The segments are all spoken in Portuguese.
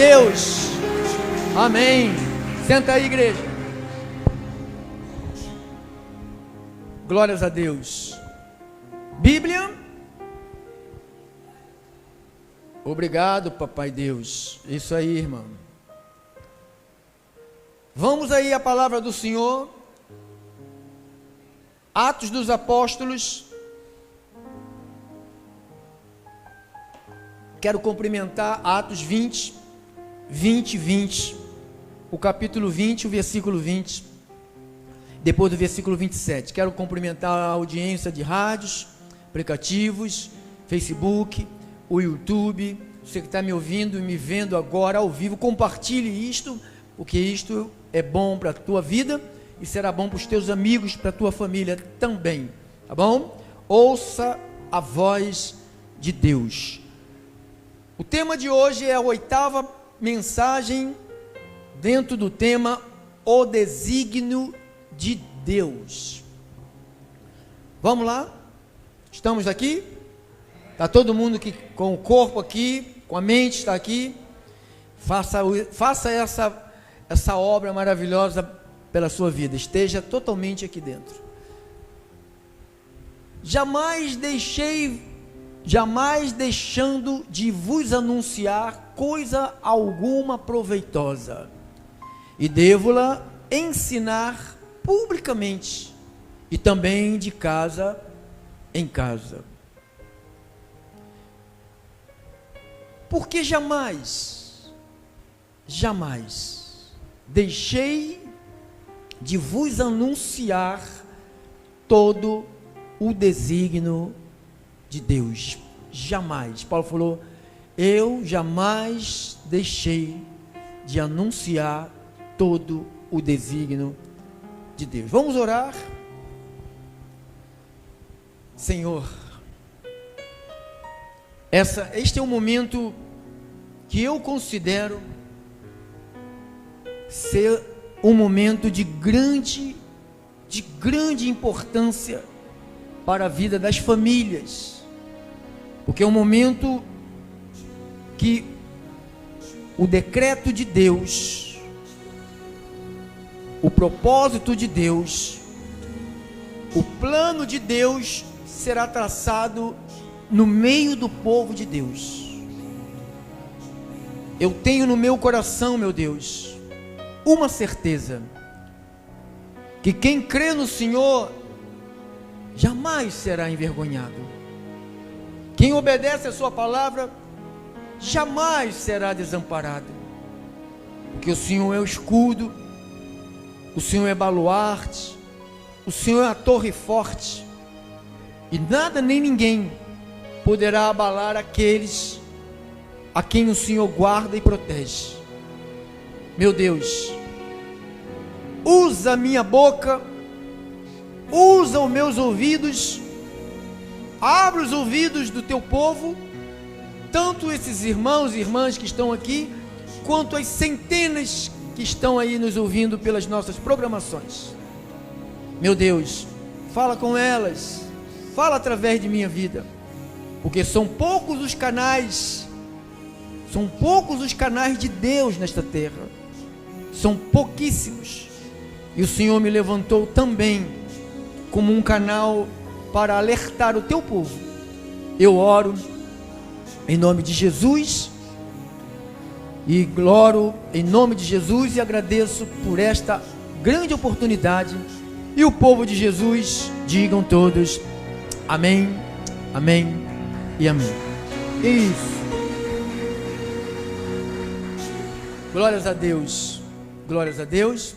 Deus. Amém. Senta aí, igreja. Glórias a Deus. Bíblia. Obrigado, papai Deus. Isso aí, irmão. Vamos aí à palavra do Senhor. Atos dos Apóstolos. Quero cumprimentar Atos 20, o capítulo 20, o versículo 20, depois do versículo 27. Quero cumprimentar a audiência de rádios, aplicativos, Facebook, o YouTube. Você que está me ouvindo e me vendo agora ao vivo, compartilhe isto, porque isto é bom para a tua vida e será bom para os teus amigos, para a tua família também, tá bom? Ouça a voz de Deus. O tema de hoje é a 8ª mensagem dentro do tema O Desígnio de Deus. Vamos lá? Estamos aqui? Está todo mundo aqui com o corpo aqui, com a mente está aqui? Faça essa obra maravilhosa pela sua vida. Esteja totalmente aqui dentro. Jamais deixando de vos anunciar coisa alguma proveitosa, e devo-la ensinar publicamente, e também de casa em casa. Porque jamais deixei de vos anunciar todo o desígnio de Deus. Jamais. Paulo falou: eu jamais deixei de anunciar todo o desígnio de Deus. Vamos orar. Senhor, este é um momento que eu considero ser um momento de grande importância para a vida das famílias, porque é um momento que o decreto de Deus, o propósito de Deus, o plano de Deus será traçado no meio do povo de Deus. Eu tenho no meu coração, meu Deus, uma certeza, que quem crê no Senhor jamais será envergonhado. Quem obedece a sua palavra jamais será desamparado, porque o Senhor é o escudo, o Senhor é baluarte, o Senhor é a torre forte, e nada nem ninguém poderá abalar aqueles a quem o Senhor guarda e protege. Meu Deus, usa a minha boca, usa os meus ouvidos, abre os ouvidos do teu povo, tanto esses irmãos e irmãs que estão aqui, quanto as centenas que estão aí nos ouvindo pelas nossas programações. Meu Deus, fala com elas, fala através de minha vida, porque são poucos os canais de Deus nesta terra, são pouquíssimos, e o Senhor me levantou também como um canal para alertar o teu povo. Eu oro em nome de Jesus, e gloro em nome de Jesus, e agradeço por esta grande oportunidade, e o povo de Jesus, digam todos, amém, amém e amém. Isso. Glórias a Deus, glórias a Deus,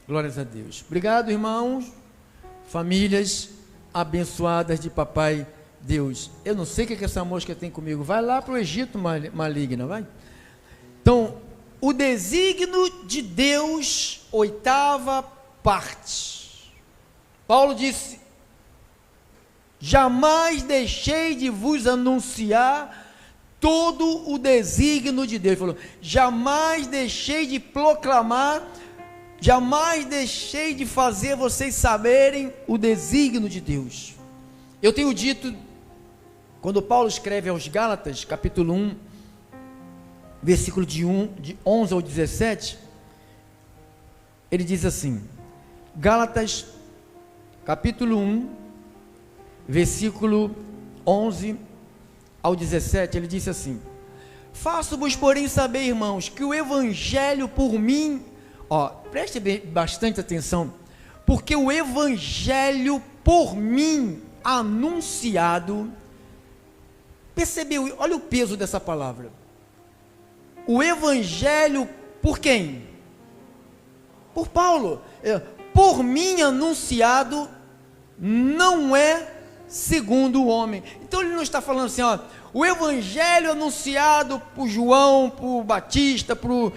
glórias a Deus. Obrigado, irmãos, famílias abençoadas de papai Deus. Eu não sei o que essa mosca tem comigo. Vai lá para o Egito, maligna, vai. Então, o desígnio de Deus, 8ª parte. Paulo disse: jamais deixei de vos anunciar todo o desígnio de Deus. Ele falou: jamais deixei de proclamar, jamais deixei de fazer vocês saberem o desígnio de Deus. Eu tenho dito, quando Paulo escreve aos Gálatas, capítulo 1, versículo de 11 ao 17, ele diz assim, Gálatas, capítulo 1, versículo 11 ao 17, ele disse assim, faço-vos, porém, saber, irmãos, que o evangelho por mim, preste bastante atenção, porque o evangelho por mim anunciado, percebeu, olha o peso dessa palavra, o evangelho por quem? Por Paulo, por mim anunciado, não é segundo o homem. Então ele não está falando assim, o evangelho anunciado por João, por Batista, por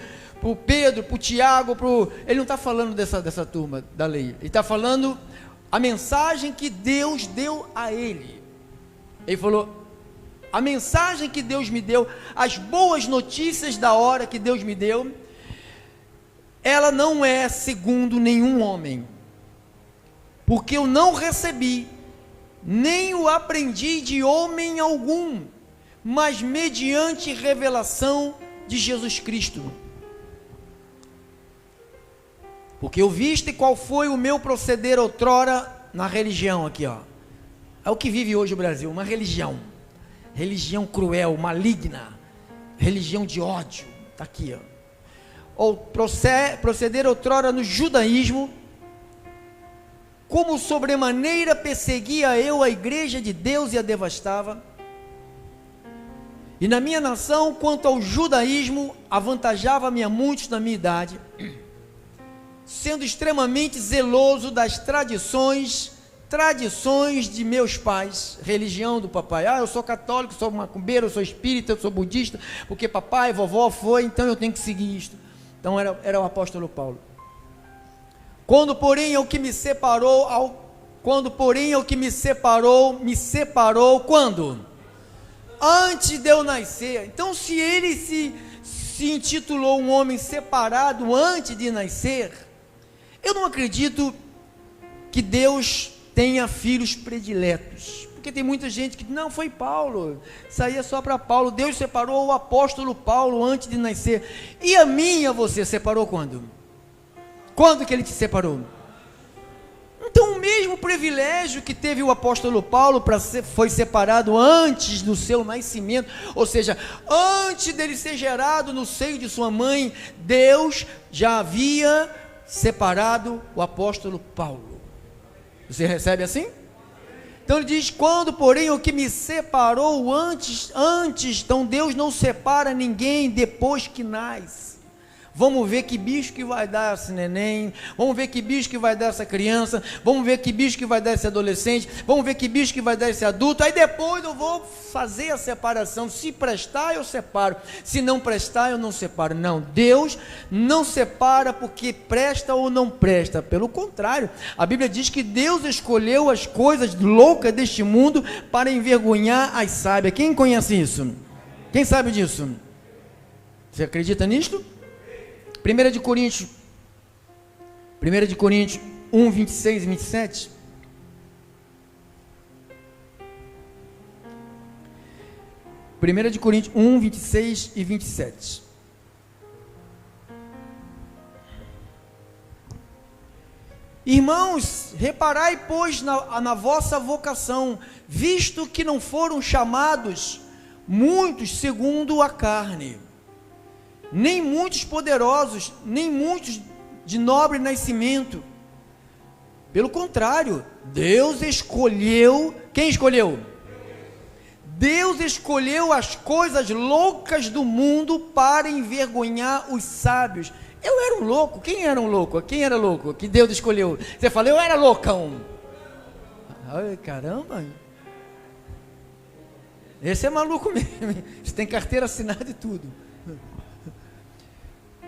Pedro, por Tiago, ele não está falando dessa turma da lei, ele está falando a mensagem que Deus deu a ele. Ele falou, a mensagem que Deus me deu, as boas notícias da hora que Deus me deu, ela não é segundo nenhum homem, porque eu não recebi, nem o aprendi de homem algum, mas mediante revelação de Jesus Cristo. Porque eu viste qual foi o meu proceder outrora na religião aqui, é o que vive hoje o Brasil, uma religião cruel, maligna, religião de ódio, está aqui, ou proceder outrora no judaísmo, como sobremaneira perseguia eu a igreja de Deus e a devastava, e na minha nação, quanto ao judaísmo, avantajava-me a muitos da minha idade, sendo extremamente zeloso das tradições de meus pais, religião do papai, eu sou católico, sou macumbeiro, eu sou espírita, eu sou budista, porque papai e vovó foi, então eu tenho que seguir isto. Então era o apóstolo Paulo. Quando porém o que me separou, me separou quando? Antes de eu nascer. Então se ele se intitulou um homem separado antes de nascer, eu não acredito que Deus tenha filhos prediletos, porque tem muita gente que não, foi Paulo, isso aí é só para Paulo, Deus separou o apóstolo Paulo antes de nascer, e a mim e a você separou quando? Quando que ele te separou? Então o mesmo privilégio que teve o apóstolo Paulo foi separado antes do seu nascimento, ou seja, antes dele ser gerado no seio de sua mãe, Deus já havia separado o apóstolo Paulo. Você recebe assim? Então ele diz, quando porém o que me separou antes, então Deus não separa ninguém depois que nasce. Vamos ver que bicho que vai dar esse neném, vamos ver que bicho que vai dar essa criança, vamos ver que bicho que vai dar esse adolescente, vamos ver que bicho que vai dar esse adulto, aí depois eu vou fazer a separação, se prestar eu separo, se não prestar eu não separo. Não, Deus não separa porque presta ou não presta, pelo contrário, a Bíblia diz que Deus escolheu as coisas loucas deste mundo para envergonhar as sábias. Quem conhece isso? Quem sabe disso? Você acredita nisto? 1 de Coríntios 1, 26 e 27. Primeira de Coríntios 1, 26 e 27. Irmãos, reparai, pois, na vossa vocação, visto que não foram chamados muitos segundo a carne, nem muitos poderosos, nem muitos de nobre nascimento. Pelo contrário, Deus escolheu, quem escolheu? Deus escolheu as coisas loucas do mundo para envergonhar os sábios. Eu era um louco, quem era um louco? Quem era louco? Que Deus escolheu? Você falou, eu era loucão. Ai, caramba, esse é maluco mesmo, você tem carteira assinada e tudo.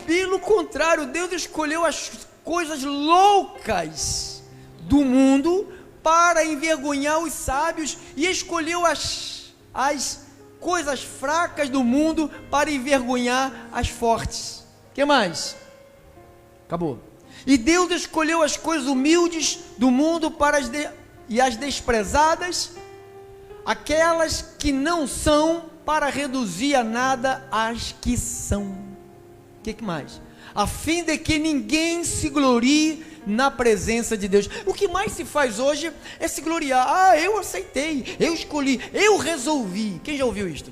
Pelo contrário, Deus escolheu as coisas loucas do mundo para envergonhar os sábios, e escolheu as coisas fracas do mundo para envergonhar as fortes. O que mais? Acabou. E Deus escolheu as coisas humildes do mundo e as desprezadas, aquelas que não são para reduzir a nada as que são. O que mais? A fim de que ninguém se glorie na presença de Deus. O que mais se faz hoje é se gloriar. Ah, eu aceitei, eu escolhi, eu resolvi. Quem já ouviu isto?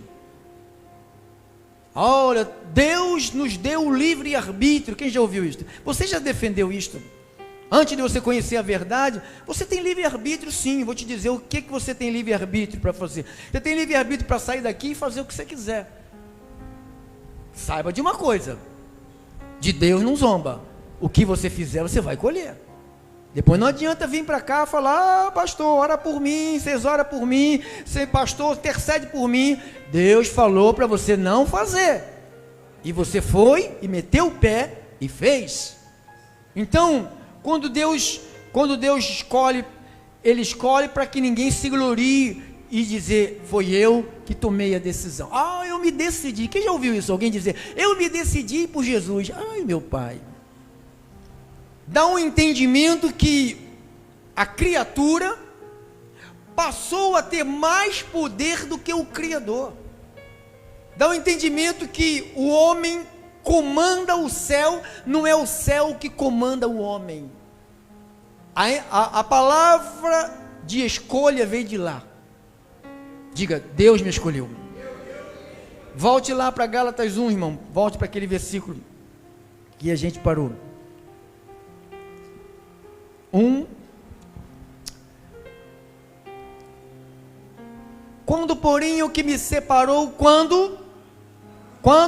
Olha, Deus nos deu o livre arbítrio. Quem já ouviu isto? Você já defendeu isto? Antes de você conhecer a verdade, você tem livre arbítrio, sim. Vou te dizer o que você tem livre arbítrio para fazer. Você tem livre arbítrio para sair daqui e fazer o que você quiser. Saiba de uma coisa: de Deus não zomba. O que você fizer, você vai colher. Depois não adianta vir para cá e falar: ah, pastor, ora por mim, vocês oram por mim, pastor, intercede por mim. Deus falou para você não fazer, e você foi e meteu o pé e fez. Então, quando Deus escolhe, Ele escolhe para que ninguém se glorie e dizer: foi eu que tomei a decisão. Ah, eu me decidi. Quem já ouviu isso? Alguém dizer: eu me decidi por Jesus. Ai, meu pai. Dá um entendimento que a criatura passou a ter mais poder do que o Criador. Dá um entendimento que o homem comanda o céu, não é o céu que comanda o homem. A palavra de escolha veio de lá. Diga: Deus me escolheu. Volte lá para Gálatas 1, irmão. Volte para aquele versículo que a gente parou. 1. Quando, porém, o que me separou, quando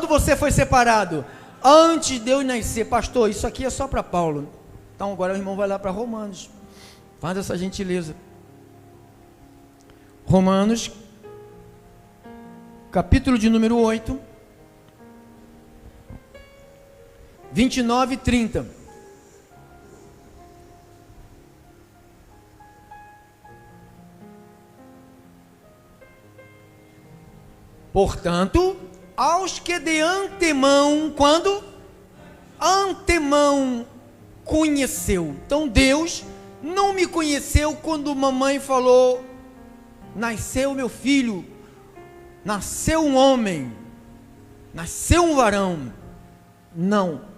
você foi separado? Antes de eu nascer. Pastor, isso aqui é só para Paulo. Então agora o irmão vai lá para Romanos. Faz essa gentileza. Romanos, capítulo de número 8, 29 e 30. Portanto, aos que de antemão, quando? Antemão conheceu. Então Deus não me conheceu quando mamãe falou: nasceu meu filho, nasceu um homem, nasceu um varão. Não.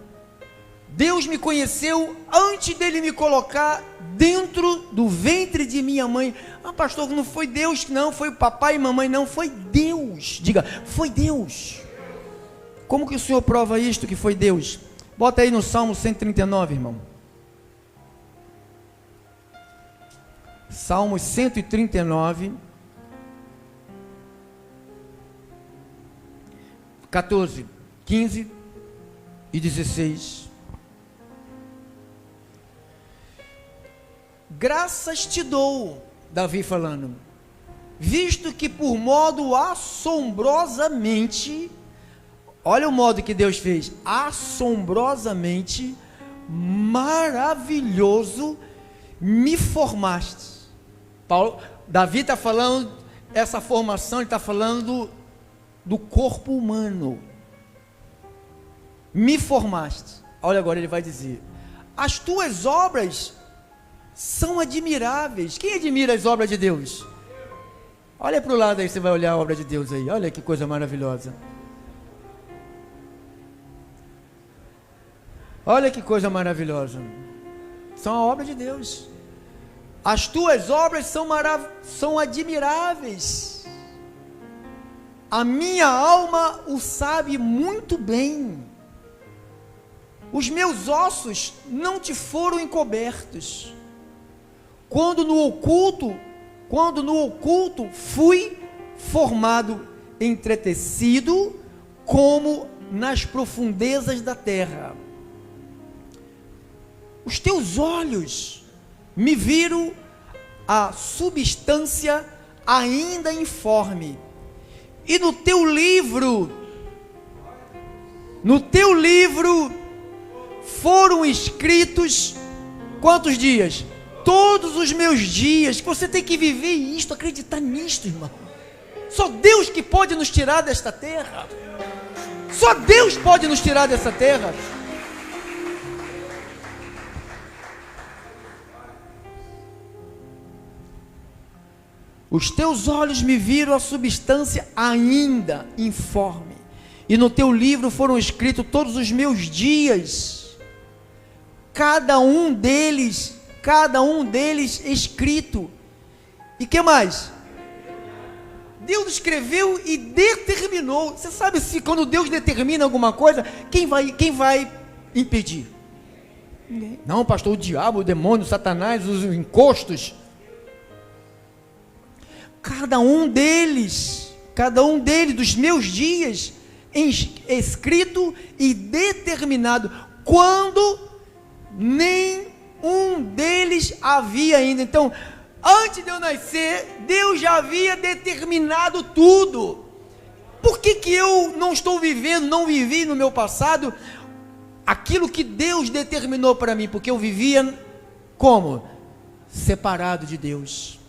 Deus me conheceu antes dele me colocar dentro do ventre de minha mãe. Ah, pastor, não foi Deus, não, foi o papai e mamãe, não, foi Deus. Diga: foi Deus. Como que o senhor prova isto que foi Deus? Bota aí no Salmo 139, irmão. Salmo 139, 14, 15 e 16. Graças te dou, Davi falando, visto que por modo assombrosamente, olha o modo que Deus fez, assombrosamente maravilhoso me formaste. Davi está falando, essa formação, ele está falando do corpo humano. Me formaste. Olha agora, ele vai dizer: as tuas obras são admiráveis. Quem admira as obras de Deus? Olha para o lado aí, você vai olhar a obra de Deus aí. Olha que coisa maravilhosa. Olha que coisa maravilhosa. São a obra de Deus. As tuas obras são admiráveis. A minha alma o sabe muito bem. Os meus ossos não te foram encobertos. Quando no oculto fui formado, entretecido, como nas profundezas da terra. Os teus olhos me viram a substância ainda informe, e no teu livro foram escritos quantos dias? Todos os meus dias. Você tem que viver isto, acreditar nisto, irmão. Só Deus que pode nos tirar desta terra. Só Deus pode nos tirar dessa terra. Os teus olhos me viram a substância ainda informe, e no teu livro foram escritos todos os meus dias, cada um deles escrito. E que mais? Deus escreveu e determinou. Você sabe se quando Deus determina alguma coisa, quem vai impedir? Ninguém. Não, pastor, o diabo, o demônio, o Satanás, os encostos. Cada um deles, dos meus dias, escrito e determinado, quando nenhum deles havia ainda. Então, antes de eu nascer, Deus já havia determinado tudo. Por que eu não vivi no meu passado aquilo que Deus determinou para mim? Porque eu vivia como? Separado de Deus.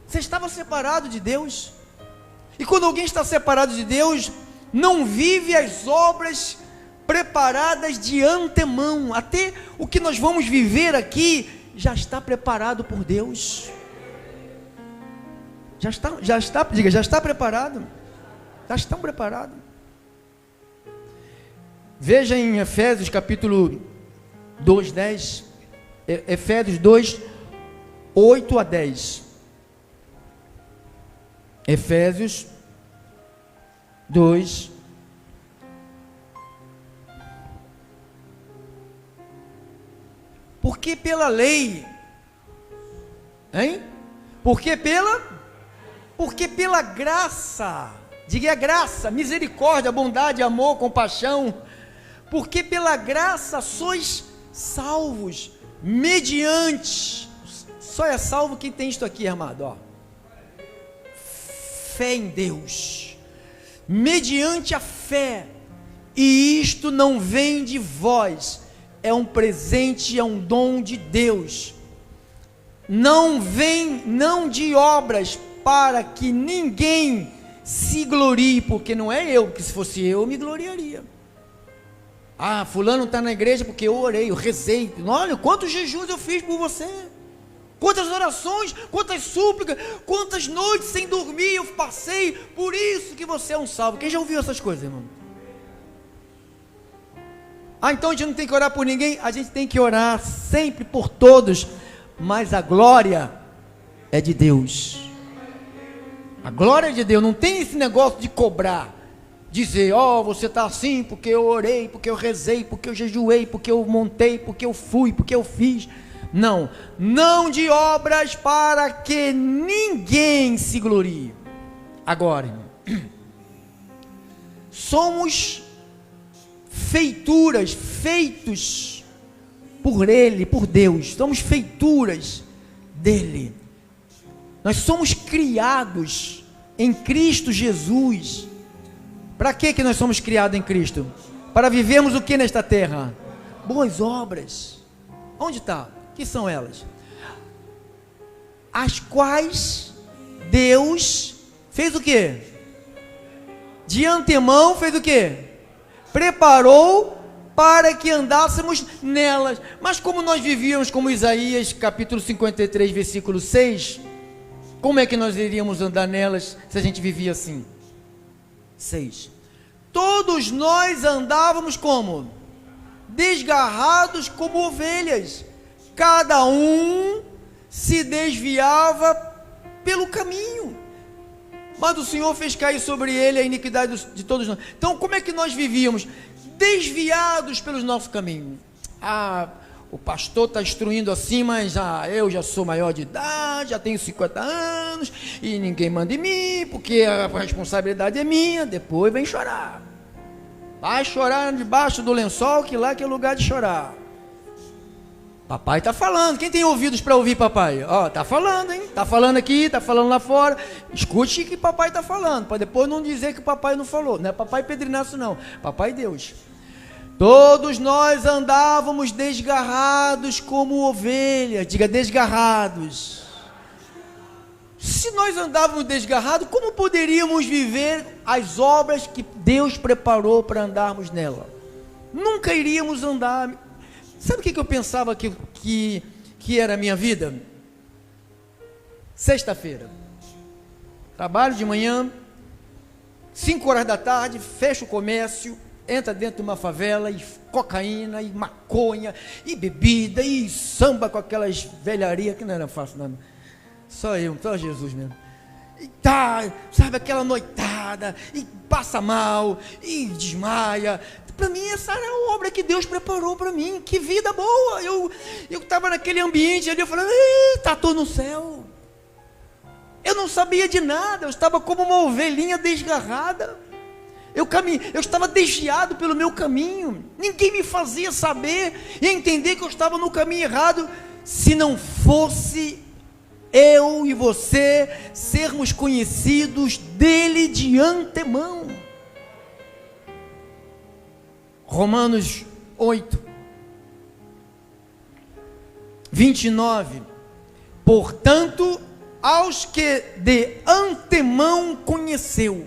Você estava separado de Deus. E quando alguém está separado de Deus, não vive as obras preparadas de antemão. Até o que nós vamos viver aqui já está preparado por Deus. Já está preparado. Já estão preparados. Veja em Efésios capítulo 2, 10. Efésios 2, 8 a 10. Efésios 2, porque pela lei, porque pela graça, diga a graça, misericórdia, bondade, amor, compaixão, porque pela graça sois salvos, mediante, só é salvo quem tem isto aqui, amado, ó, fé em Deus, mediante a fé, e isto não vem de vós, é um presente, é um dom de Deus, não de obras, para que ninguém se glorie, porque não é eu, porque se fosse eu me gloriaria. Ah, fulano está na igreja porque eu orei, eu rezei, olha quantos jejuns eu fiz por você, quantas orações, quantas súplicas, quantas noites sem dormir eu passei, por isso que você é um salvo. Quem já ouviu essas coisas, irmão? Ah, então a gente não tem que orar por ninguém? A gente tem que orar sempre por todos, mas a glória é de Deus. A glória é de Deus, não tem esse negócio de cobrar, dizer, você está assim porque eu orei, porque eu rezei, porque eu jejuei, porque eu montei, porque eu fui, porque eu fiz. Não de obras para que ninguém se glorie. Agora, irmão, somos feitos por Ele, por Deus, somos feituras dEle, nós somos criados em Cristo Jesus. Para que nós somos criados em Cristo? Para vivermos o que nesta terra? Boas obras. Onde está? Que são elas? As quais Deus fez o quê? De antemão fez o quê? Preparou para que andássemos nelas. Mas como nós vivíamos como Isaías capítulo 53 versículo 6, como é que nós iríamos andar nelas se a gente vivia assim? 6. Todos nós andávamos como? Desgarrados como ovelhas, cada um se desviava pelo caminho, mas o Senhor fez cair sobre ele a iniquidade de todos nós. Então como é que nós vivíamos? Desviados pelos nossos caminhos. O pastor está instruindo assim, mas eu já sou maior de idade, já tenho 50 anos, e ninguém manda em mim, porque a responsabilidade é minha. Depois vem chorar, vai chorar debaixo do lençol, que lá que é lugar de chorar. Papai está falando. Quem tem ouvidos para ouvir papai? Está falando, hein? Está falando aqui, está falando lá fora. Escute o que papai está falando, para depois não dizer que papai não falou. Não é papai Pedro Inácio não, papai Deus. Todos nós andávamos desgarrados como ovelhas. Diga, desgarrados. Se nós andávamos desgarrados, como poderíamos viver as obras que Deus preparou para andarmos nela? Nunca iríamos andar. Sabe o que eu pensava que era a minha vida? Sexta-feira. Trabalho de manhã, 5 horas da tarde, fecha o comércio, entra dentro de uma favela, e cocaína, e maconha, e bebida, e samba com aquelas velharias, que não era fácil, não. Só Jesus mesmo. E tá, sabe, aquela noitada, e passa mal, e desmaia. Para mim, essa era a obra que Deus preparou para mim. Que vida boa! Eu estava naquele ambiente ali, eu falei, está tudo no céu. Eu não sabia de nada, eu estava como uma ovelhinha desgarrada. Eu estava desviado pelo meu caminho. Ninguém me fazia saber e entender que eu estava no caminho errado, se não fosse eu e você sermos conhecidos dele de antemão. Romanos 8, 29. Portanto, aos que de antemão conheceu,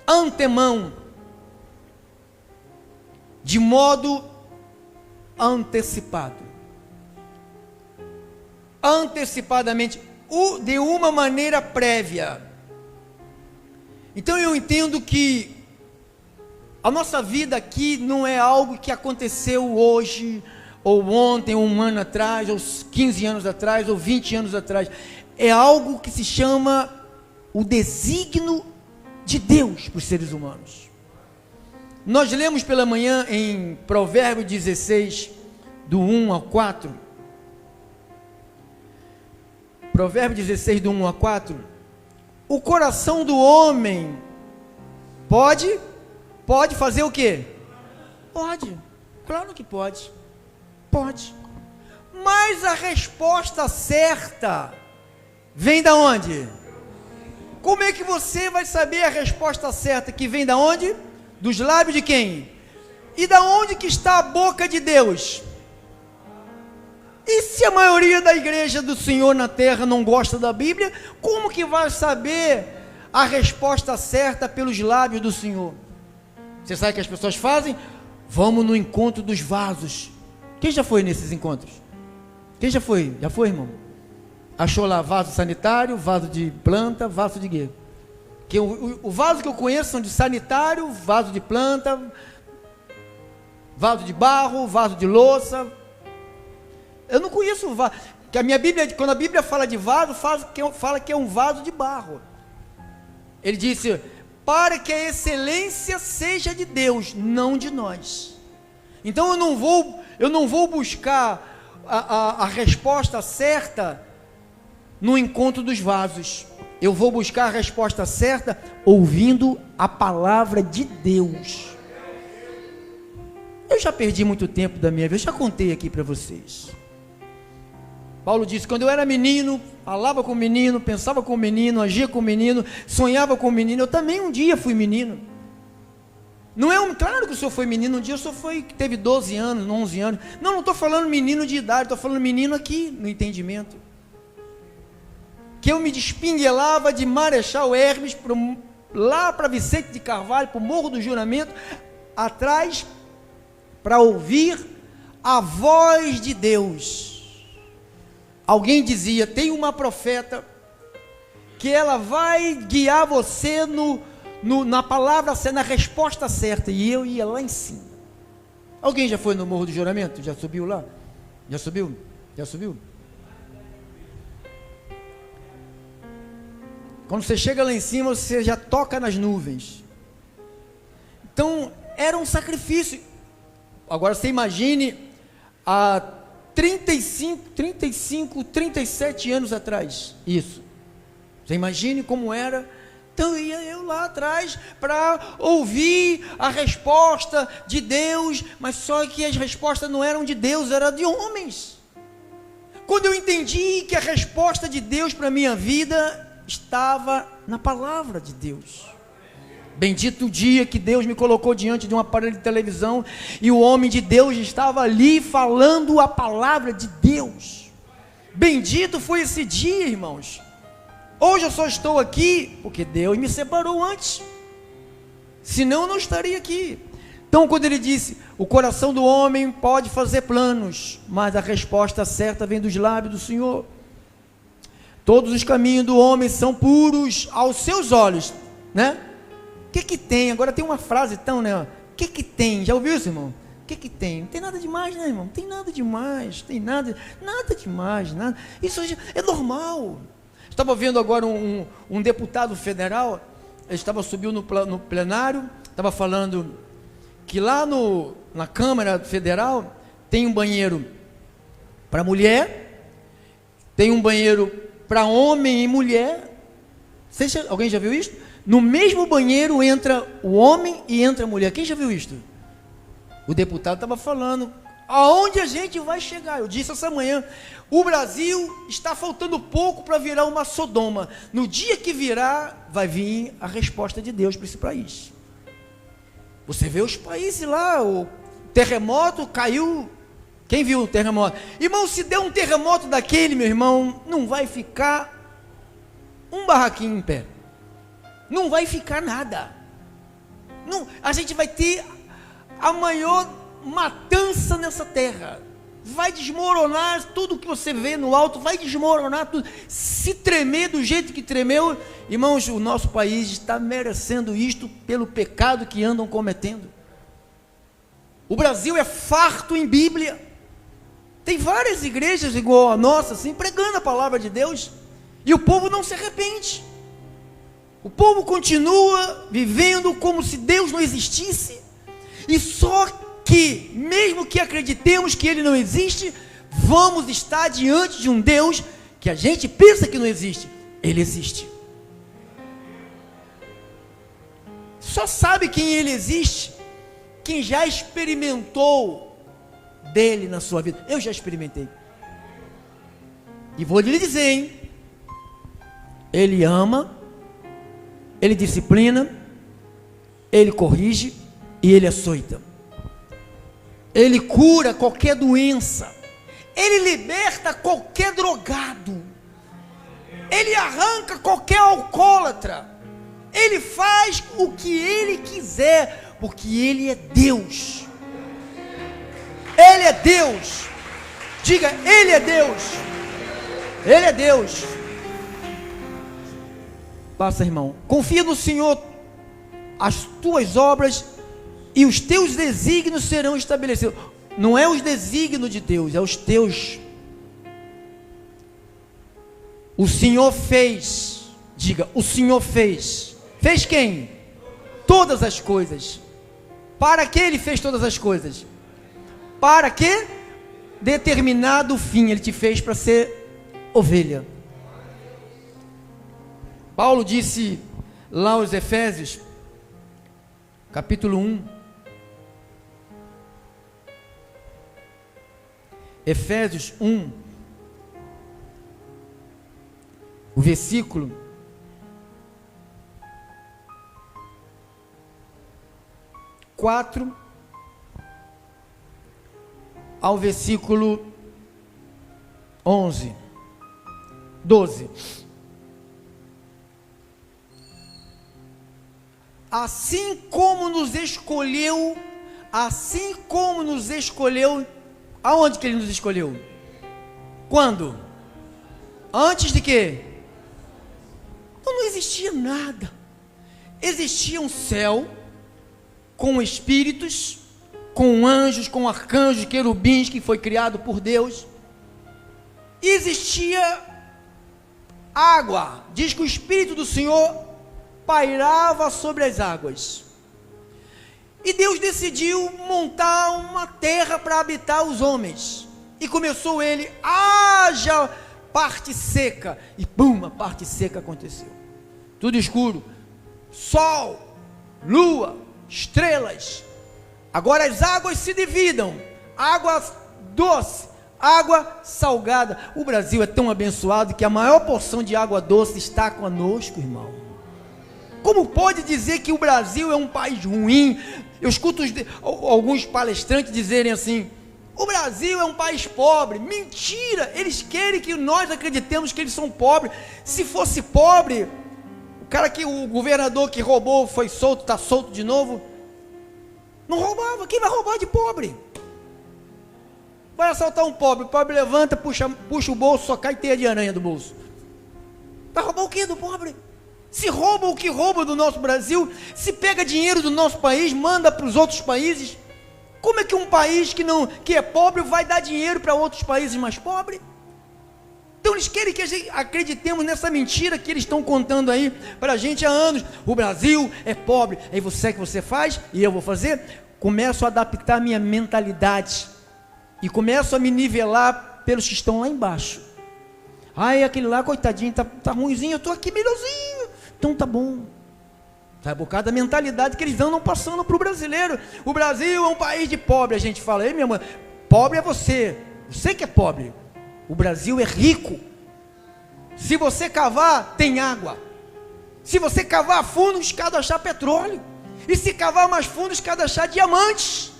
antemão, de modo antecipado, antecipadamente, de uma maneira prévia. Então eu entendo que a nossa vida aqui não é algo que aconteceu hoje, ou ontem, ou um ano atrás, ou 15 anos atrás, ou 20 anos atrás. É algo que se chama o desígnio de Deus para os seres humanos. Nós lemos pela manhã em Provérbios 16, do 1 ao 4. Provérbios 16, do 1 a 4. O coração do homem pode fazer o quê? Pode, claro que pode. Pode. Mas a resposta certa vem da onde? Como é que você vai saber a resposta certa que vem da onde? Dos lábios de quem? E da onde que está a boca de Deus? E se a maioria da igreja do Senhor na terra não gosta da Bíblia, como que vai saber a resposta certa pelos lábios do Senhor? Você sabe o que as pessoas fazem? Vamos no encontro dos vasos. Quem já foi nesses encontros? Quem já foi? Já foi, irmão? Achou lá vaso sanitário, vaso de planta, vaso de quê? Que o vaso que eu conheço são de sanitário, vaso de planta, vaso de barro, vaso de louça. Eu não conheço o vaso. Que a minha Bíblia, quando a Bíblia fala de vaso, fala que é um vaso de barro. Ele disse, para que a excelência seja de Deus, não de nós. Então eu não vou buscar a resposta certa no encontro dos vasos. Eu vou buscar a resposta certa ouvindo a palavra de Deus. Eu já perdi muito tempo da minha vida, eu já contei aqui para vocês. Paulo disse, quando eu era menino, falava com o menino, pensava com o menino, agia com o menino, sonhava com o menino. Eu também um dia fui menino. Não é claro que o senhor foi menino, um dia o senhor teve 12 anos, 11 anos. Não estou falando menino de idade, estou falando menino aqui, no entendimento. Que eu me despinguelava de Marechal Hermes, lá para Vicente de Carvalho, para o Morro do Juramento, atrás, para ouvir a voz de Deus. Alguém dizia, tem uma profeta, que ela vai guiar você na palavra, na resposta certa, e eu ia lá em cima. Alguém já foi no Morro do Juramento? Já subiu lá? Já subiu? Já subiu? Quando você chega lá em cima, você já toca nas nuvens. Então, era um sacrifício. Agora você imagine há 37 anos atrás, isso. Você imagine como era. Então ia eu lá atrás para ouvir a resposta de Deus, mas só que as respostas não eram de Deus, eram de homens. Quando eu entendi que a resposta de Deus para a minha vida estava na palavra de Deus. Bendito o dia que Deus me colocou diante de um aparelho de televisão e o homem de Deus estava ali falando a palavra de Deus. Bendito foi esse dia, irmãos. Hoje eu só estou aqui porque Deus me separou antes, senão eu não estaria aqui. Então quando ele disse, o coração do homem pode fazer planos, mas a resposta certa vem dos lábios do Senhor. Todos os caminhos do homem são puros aos seus olhos, né? O que tem? Agora tem uma frase tão, né? O que tem? Já ouviu isso, irmão? O que tem? Não tem nada demais, né, irmão? Não tem nada demais, tem nada demais, nada. Isso é normal. Estava vendo agora um deputado federal, ele subiu no plenário, estava falando que lá na Câmara Federal tem um banheiro para mulher, tem um banheiro para homem e mulher. Alguém já viu isso? No mesmo banheiro entra o homem e entra a mulher. Quem já viu isto? O deputado estava falando, aonde a gente vai chegar? Eu disse essa manhã, o Brasil está faltando pouco para virar uma Sodoma. No dia que virar, vai vir a resposta de Deus para esse país. Você vê os países lá, o terremoto caiu. Quem viu o terremoto? Irmão, se der um terremoto daquele, meu irmão, não vai ficar um barraquinho em pé. Não vai ficar nada. Não, a gente vai ter a maior matança nessa terra. Vai desmoronar tudo que você vê no alto, vai desmoronar tudo. Se tremer do jeito que tremeu, irmãos, o nosso país está merecendo isto pelo pecado que andam cometendo. O Brasil é farto em Bíblia. Tem várias igrejas igual a nossa, assim, pregando a palavra de Deus, e o povo não se arrepende. O povo continua vivendo como se Deus não existisse, e só que, mesmo que acreditemos que Ele não existe, vamos estar diante de um Deus que a gente pensa que não existe. Ele existe. Só sabe quem Ele existe quem já experimentou dele na sua vida. Eu já experimentei. E vou lhe dizer, hein? Ele ama, Ele disciplina, Ele corrige e Ele açoita. Ele cura qualquer doença, Ele liberta qualquer drogado, Ele arranca qualquer alcoólatra, Ele faz o que Ele quiser, porque Ele é Deus. Ele é Deus. Diga, Ele é Deus. Ele é Deus. Passa, irmão. Confia no Senhor, as tuas obras e os teus desígnios serão estabelecidos. Não é os desígnios de Deus, é os teus. O Senhor fez. Diga, o Senhor fez. Fez quem? Todas as coisas. Para que Ele fez todas as coisas? Para que? Determinado fim. Ele te fez para ser ovelha. Paulo disse lá aos Efésios, capítulo 1. Efésios 1, o versículo 4 ao versículo 12. Assim como nos escolheu, aonde que Ele nos escolheu? Quando? Antes de quê? Então não existia nada. Existia um céu com espíritos, com anjos, com arcanjos, querubins, que foi criado por Deus. E existia água. Diz que o Espírito do Senhor pairava sobre as águas. E Deus decidiu montar uma terra para habitar os homens. E começou Ele, haja parte seca. E pum, a parte seca aconteceu. Tudo escuro. Sol, lua, estrelas. Agora as águas se dividam. Água doce, água salgada. O Brasil é tão abençoado que a maior porção de água doce está conosco, irmão. Como pode dizer que o Brasil é um país ruim? Eu escuto alguns palestrantes dizerem assim: o Brasil é um país pobre. Mentira! Eles querem que nós acreditemos que eles são pobres. Se fosse pobre, o governador que roubou foi solto, está solto de novo. Não roubava. Quem vai roubar de pobre? Vai assaltar um pobre, o pobre levanta, puxa o bolso, só cai teia de aranha do bolso. Vai roubar o que do pobre? Se rouba o que rouba do nosso Brasil, se pega dinheiro do nosso país, manda para os outros países. Como é que um país que é pobre vai dar dinheiro para outros países mais pobres? Então eles querem que a gente acreditemos nessa mentira que eles estão contando aí para a gente há anos. O Brasil é pobre. Aí você que você faz, e eu vou fazer, começo a adaptar a minha mentalidade e começo a me nivelar pelos que estão lá embaixo. Ai, aquele lá, coitadinho, tá ruimzinho, eu estou aqui melhorzinho. Então tá bom. Tá por causa da mentalidade que eles andam passando para o brasileiro. O Brasil é um país de pobre. A gente fala, ei minha mãe, pobre é você que é pobre. O Brasil é rico. Se você cavar, tem água. Se você cavar fundo, escada achar petróleo. E se cavar mais fundo, escada achar diamantes.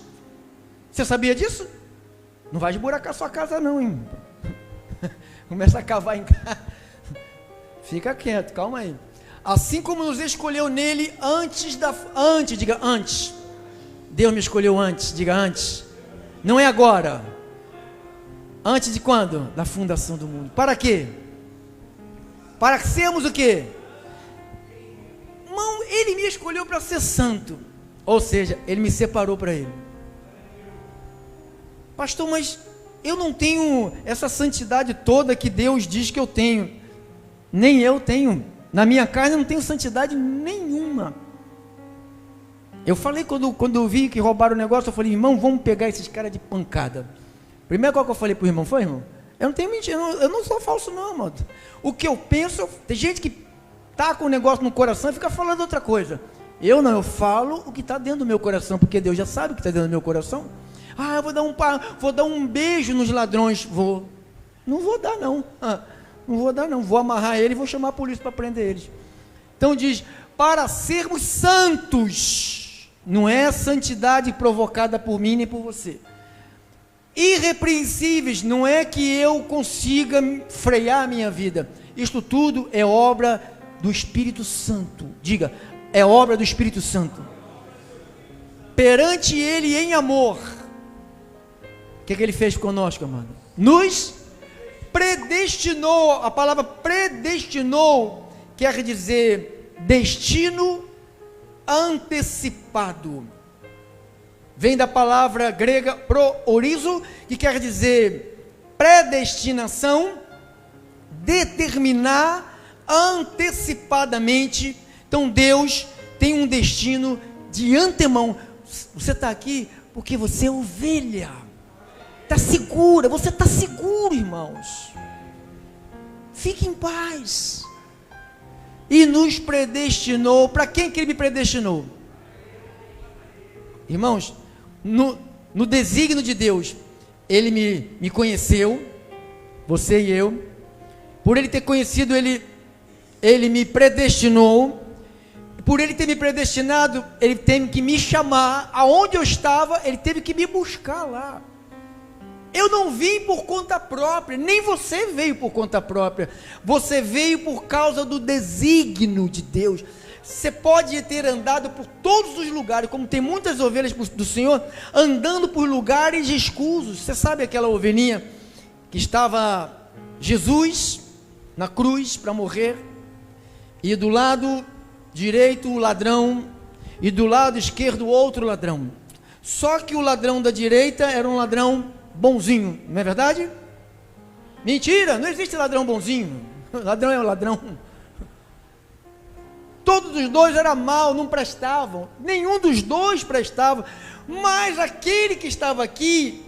Você sabia disso? Não vai esburacar sua casa não, hein? Começa a cavar em casa. Fica quieto, calma aí. Assim como nos escolheu nele diga antes. Deus me escolheu antes, diga antes. Não é agora. Antes de quando? Da fundação do mundo. Para quê? Para sermos o quê? Irmão, ele me escolheu para ser santo. Ou seja, ele me separou para ele. Pastor, mas eu não tenho essa santidade toda que Deus diz que eu tenho. Nem eu tenho. Na minha carne eu não tenho santidade nenhuma. Eu falei quando eu vi que roubaram o negócio, eu falei, irmão, vamos pegar esses caras de pancada. Primeiro coisa que eu falei para o irmão, foi, irmão? Eu não tenho mentira, eu não sou falso não, mano. O que eu penso, tem gente que tá com o negócio no coração e fica falando outra coisa. Eu não, eu falo o que está dentro do meu coração, porque Deus já sabe o que está dentro do meu coração. Ah, eu vou dar um beijo nos ladrões. Não vou dar não. Não vou dar não, vou amarrar ele e vou chamar a polícia para prender eles. Então diz, para sermos santos, não é santidade provocada por mim nem por você. Irrepreensíveis, não é que eu consiga frear a minha vida. Isto tudo é obra do Espírito Santo. Diga, é obra do Espírito Santo. Perante ele em amor. O que ele fez conosco, amado? Nos predestinou. A palavra predestinou quer dizer destino antecipado. Vem da palavra grega proorizo, que quer dizer predestinação, determinar antecipadamente. Então Deus tem um destino de antemão. Você está aqui porque você é ovelha. Está segura, você está seguro, irmãos. Fique em paz. E nos predestinou. Para quem que ele me predestinou? Irmãos, no desígnio de Deus, ele me conheceu, você e eu. Por ele ter conhecido, ele me predestinou. Por ele ter me predestinado, ele teve que me chamar. Aonde eu estava, ele teve que me buscar lá. Eu não vim por conta própria, nem você veio por conta própria. Você veio por causa do desígnio de Deus. Você pode ter andado por todos os lugares, como tem muitas ovelhas do Senhor, andando por lugares escusos. Você sabe aquela ovelhinha que estava Jesus na cruz para morrer, e do lado direito o ladrão, e do lado esquerdo outro ladrão. Só que o ladrão da direita era um ladrão bonzinho, não é verdade? Mentira, não existe ladrão bonzinho. Ladrão é um ladrão. Todos os dois eram mal, não prestavam. Nenhum dos dois prestava. Mas aquele que estava aqui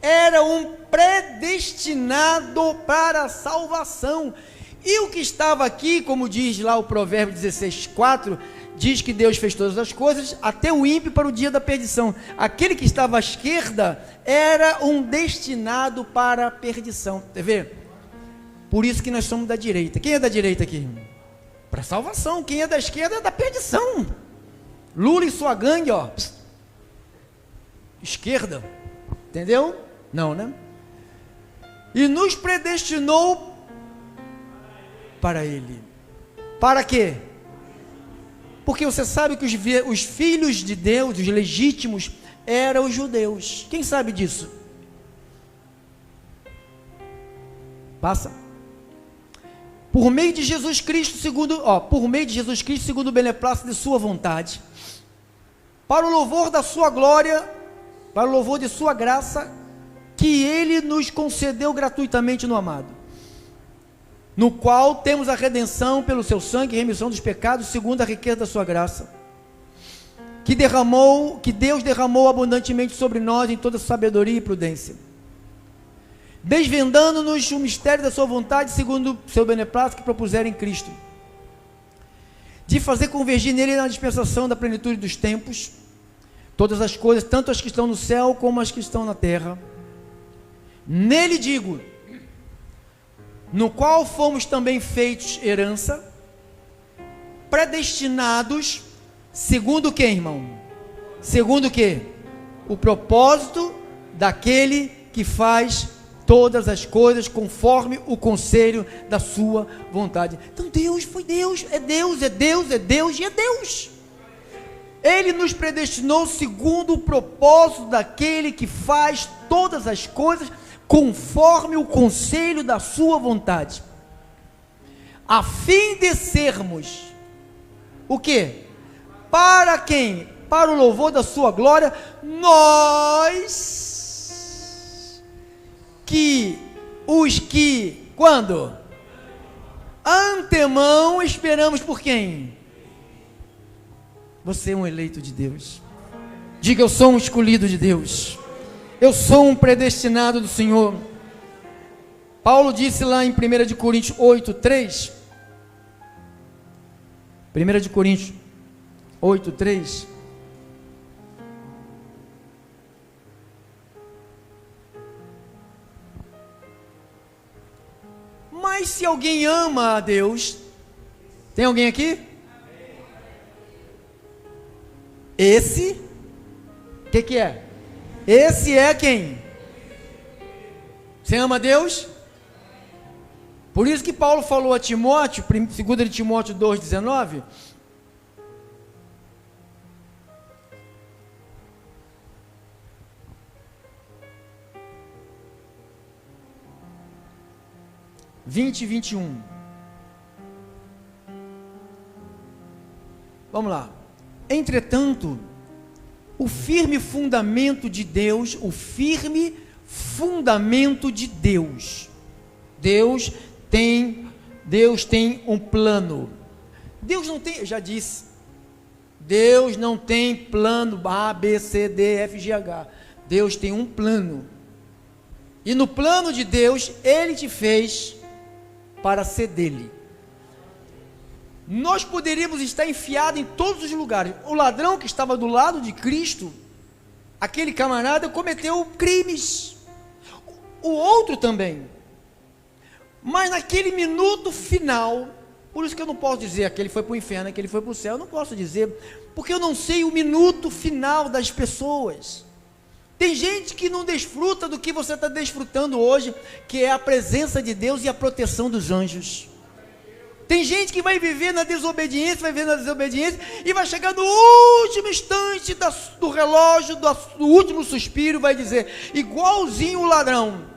era um predestinado para a salvação. E o que estava aqui, como diz lá o Provérbio 16:4, diz que Deus fez todas as coisas, até o ímpio para o dia da perdição. Aquele que estava à esquerda era um destinado para a perdição. Quer ver? Por isso que nós somos da direita. Quem é da direita aqui? Para salvação. Quem é da esquerda é da perdição. Lula e sua gangue, ó. Esquerda. Entendeu? Não, né? E nos predestinou para ele. Para quê? Porque você sabe que os filhos de Deus, os legítimos, eram os judeus. Quem sabe disso? Passa. por meio de Jesus Cristo, segundo o beneplácito de sua vontade, para o louvor da sua glória, para o louvor de sua graça, que ele nos concedeu gratuitamente no amado, no qual temos a redenção pelo seu sangue e remissão dos pecados, segundo a riqueza da sua graça, que Deus derramou abundantemente sobre nós em toda sabedoria e prudência, desvendando-nos o mistério da sua vontade, segundo o seu beneplácito que propuseram em Cristo, de fazer convergir nele na dispensação da plenitude dos tempos, todas as coisas, tanto as que estão no céu como as que estão na terra. Nele digo, no qual fomos também feitos herança, predestinados, segundo o que, irmão? Segundo o que? O propósito daquele que faz todas as coisas conforme o conselho da sua vontade. Então Deus foi Deus, é Deus, é Deus, é Deus e é Deus. Ele nos predestinou segundo o propósito daquele que faz todas as coisas conforme o conselho da sua vontade, a fim de sermos o quê? Para quem? Para o louvor da sua glória, nós quando? Antemão esperamos por quem? Você é um eleito de Deus. Diga: eu sou um escolhido de Deus. Eu sou um predestinado do Senhor. Paulo disse lá em 1 Coríntios 8:3. 1 Coríntios 8:3. Mas se alguém ama a Deus, tem alguém aqui? Esse, o que é? Esse é quem? Você ama a Deus? Por isso que Paulo falou a Timóteo, 2 Timóteo 2,19, e 21. Vamos lá. Entretanto, o firme fundamento de Deus, Deus tem um plano. Deus não tem, eu já disse, Deus não tem plano A, B, C, D, F, G, H. Deus tem um plano. E no plano de Deus, Ele te fez para ser dele. Nós poderíamos estar enfiados em todos os lugares. O ladrão que estava do lado de Cristo, aquele camarada cometeu crimes, o outro também, mas naquele minuto final, por isso que eu não posso dizer aquele foi para o inferno, aquele foi para o céu, eu não posso dizer, porque eu não sei o minuto final das pessoas. Tem gente que não desfruta do que você está desfrutando hoje, que é a presença de Deus e a proteção dos anjos. Tem gente que vai viver na desobediência, e vai chegar no último instante do relógio, do último suspiro, vai dizer, igualzinho o ladrão: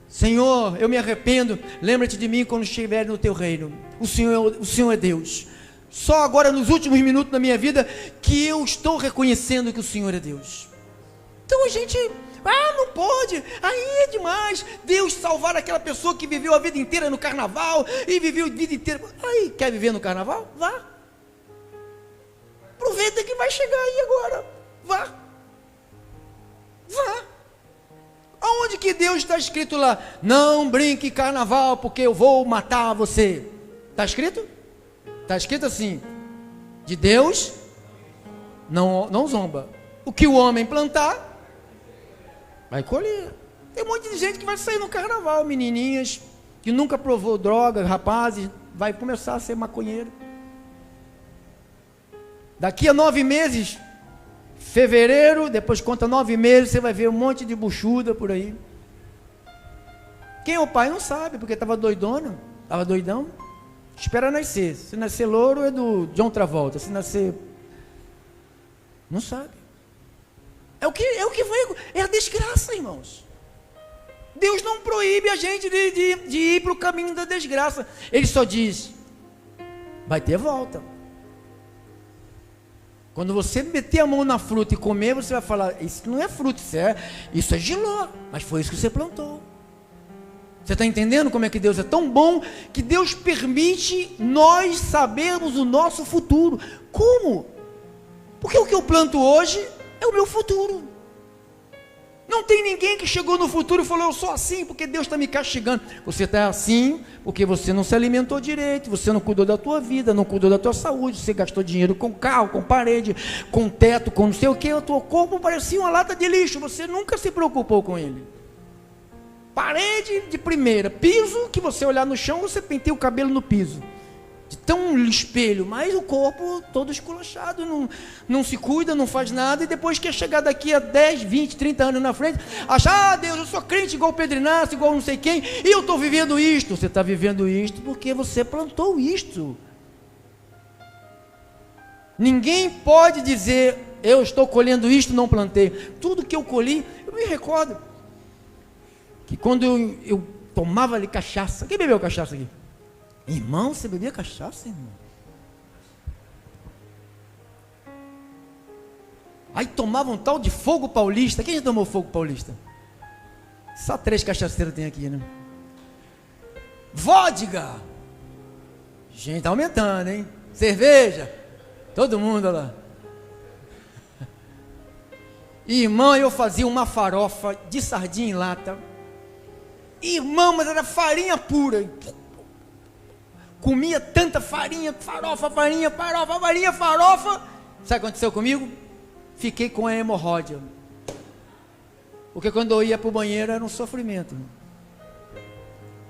Senhor, eu me arrependo, lembra-te de mim quando estiver no teu reino. O Senhor é Deus. Só agora nos últimos minutos da minha vida que eu estou reconhecendo que o Senhor é Deus. Então a gente, não pode, aí é demais, Deus salvar aquela pessoa que viveu a vida inteira no carnaval, e viveu a vida inteira, aí quer viver no carnaval? Vá, aproveita que vai chegar aí agora, vá, aonde que Deus está escrito lá, não brinque carnaval, porque eu vou matar você, está escrito? Está escrito assim, de Deus, não zomba, o que o homem plantar, vai colher. Tem um monte de gente que vai sair no carnaval, menininhas que nunca provou droga, rapazes, vai começar a ser maconheiro. Daqui a 9 meses, fevereiro, depois conta 9 meses, você vai ver um monte de buchuda por aí. Quem é o pai não sabe, porque estava doidona, estava doidão. Espera nascer. Se nascer louro é do John Travolta, se nascer, não sabe. É o que vai, é a desgraça, irmãos. Deus não proíbe a gente de ir para o caminho da desgraça. Ele só diz, vai ter volta. Quando você meter a mão na fruta e comer, você vai falar, isso não é fruta, isso é giló, mas foi isso que você plantou. Você está entendendo como é que Deus é tão bom, que Deus permite nós sabermos o nosso futuro. Como? Porque o que eu planto hoje é o meu futuro. Não tem ninguém que chegou no futuro e falou, eu sou assim porque Deus está me castigando. Você está assim porque você não se alimentou direito, você não cuidou da tua vida, não cuidou da tua saúde, você gastou dinheiro com carro, com parede, com teto, com não sei o que, o teu corpo parecia uma lata de lixo, você nunca se preocupou com ele. Parede de primeira, piso que você olhar no chão, você penteia o cabelo no piso. De tão espelho, mas o corpo todo esculachado, não se cuida, não faz nada, e depois quer chegar daqui a 10, 20, 30 anos na frente, achar, Deus, eu sou crente igual o Pedro Inácio, igual não sei quem, e eu estou vivendo isto. Você está vivendo isto porque você plantou isto. Ninguém pode dizer, eu estou colhendo isto, não plantei. Tudo que eu colhi, eu me recordo, que quando eu tomava ali cachaça, quem bebeu cachaça aqui? Irmão, você bebia cachaça, irmão? Aí tomava um tal de fogo paulista. Quem já tomou fogo paulista? Só 3 cachaceiros tem aqui, né? Vodka. Gente, tá aumentando, hein? Cerveja. Todo mundo lá. Irmão, eu fazia uma farofa de sardinha em lata. Irmão, mas era farinha pura. Comia tanta farinha, farofa. Sabe o que aconteceu comigo? Fiquei com a hemorroida. Porque quando eu ia para o banheiro era um sofrimento.